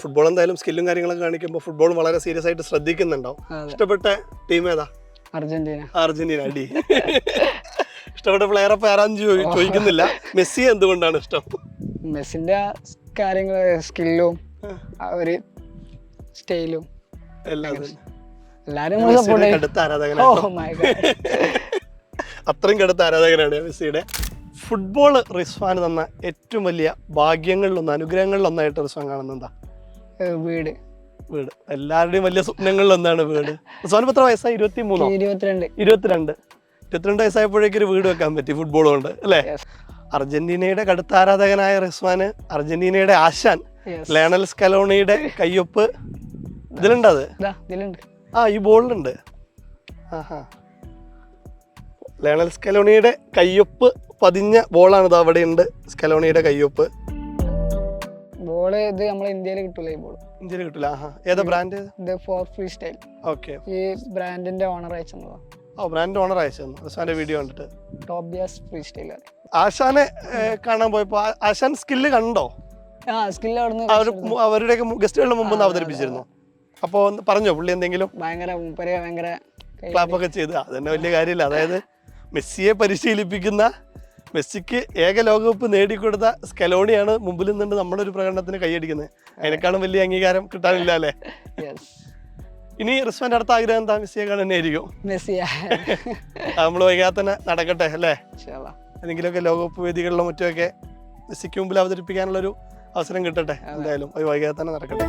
Football എന്തായാലും സ്കില്ലും കാര്യങ്ങളൊക്കെ കാണിക്കുമ്പോൾ ഫുട്ബോൾ വളരെ സീരിയസ് ആയിട്ട് ശ്രദ്ധിക്കുന്നുണ്ടാവും. ഇഷ്ടപ്പെട്ട ടീം ഏതാ? അർജന്റീന. അർജന്റീന. അടി. ഇഷ്ടപ്പെട്ട പ്ലെയർ അപ്പൊ ആരാന്ന് ചോദിക്കുന്നില്ല. മെസ്സി എന്തുകൊണ്ടാണ് ഇഷ്ടം? മെസ്സിന്റെ കാര്യങ്ങൾ, സ്കില്ലും ഒരു സ്റ്റൈലും എല്ലാരും കടുത്ത ആരാധകനാണ്. അത്രയും കടുത്ത ആരാധകനാണ് മെസ്സിയുടെ. ഫുട്ബോൾ റിസ്വാന് തന്ന ഏറ്റവും വലിയ ഭാഗ്യങ്ങളിലൊന്ന്, അനുഗ്രഹങ്ങളിലൊന്നായിട്ട് റിസ്വാൻ കാണുന്നത് എന്താ? വീട്. വീട് എല്ലാവരുടെയും വലിയ സ്വപ്നങ്ങളിലൊന്നാണ് വീട്. റിസ്വാൻ എത്ര വയസ്സായി? 22 വയസ്സായപ്പോഴേക്കും ഒരു വീട് വെക്കാൻ പറ്റി ഫുട്ബോൾ കൊണ്ട്, അല്ലേ? അർജന്റീനയുടെ കടുത്ത ആരാധകനായ റിസ്വാന് അർജന്റീനയുടെ ആശാൻ ലയണൽ സ്കലോണിയുടെ കയ്യൊപ്പ് ഇതിലുണ്ട്. അത് ഈ ബോളിലുണ്ട്. ലയണൽ സ്കലോണിയുടെ കയ്യൊപ്പ് പതിഞ്ഞ ബോളാണിത്. അവിടെ ഉണ്ട് സ്കലോണിയുടെ കയ്യൊപ്പ്. ബോള് ഇത് നമ്മളെ ഇന്ത്യയിൽ കിട്ടൂല. ഈ ബോൾ ഇന്ത്യയിൽ കിട്ടില്ല. ഏതാ ബ്രാൻഡ്? ഇത് ഫോർ ഫ്രീ സ്റ്റൈൽ. ഓക്കെ. ഈ ബ്രാൻഡിന്റെ ഓണർ അയച്ചതാ. ബ്രാൻഡ് ഓണർ അയച്ചു റിസ്വാന്റെ വീഡിയോ കണ്ടിട്ട്. Tobias free style. ആശാനെ കാണാൻ പോയപ്പോ ആശാൻ സ്കില്ല് കണ്ടോ? സ്കില്ല് അവരുടെ ഗസ്റ്റുകളുടെ മുമ്പ് അവതരിപ്പിച്ചിരുന്നു. അപ്പൊ പറഞ്ഞോ പുള്ളി എന്തെങ്കിലും? ഭയങ്കര ക്ലാപ്പൊക്കെ ചെയ്ത്. അതന്നെ വലിയ കാര്യമില്ല. അതായത് മെസ്സിയെ പരിശീലിപ്പിക്കുന്ന, മെസ്സിക്ക് ഏക ലോകകപ്പ് നേടിക്കൊടുത്ത സ്കലോണിയാണ് മുമ്പിൽ നിന്നുകൊണ്ട് നമ്മുടെ ഒരു പ്രകടനത്തിന് കൈയടിക്കുന്നത്. അതിനേക്കാളും വലിയ അംഗീകാരം കിട്ടാനില്ല, അല്ലേ? ഇനി റിസ്വാന്റെ അടുത്ത ആഗ്രഹം എന്താ? മെസ്സിയെ കാണാൻ തന്നെയായിരിക്കും. നമ്മൾ വൈകാതെ തന്നെ നടക്കട്ടെ, അല്ലേ? എന്തെങ്കിലുമൊക്കെ ലോകകപ്പ് വേദികളിലോ മറ്റുമൊക്കെ മെസ്സിക്ക് മുമ്പിൽ അവതരിപ്പിക്കാനുള്ളൊരു അവസരം കിട്ടട്ടെ. എന്തായാലും വൈകാതെ തന്നെ നടക്കട്ടെ.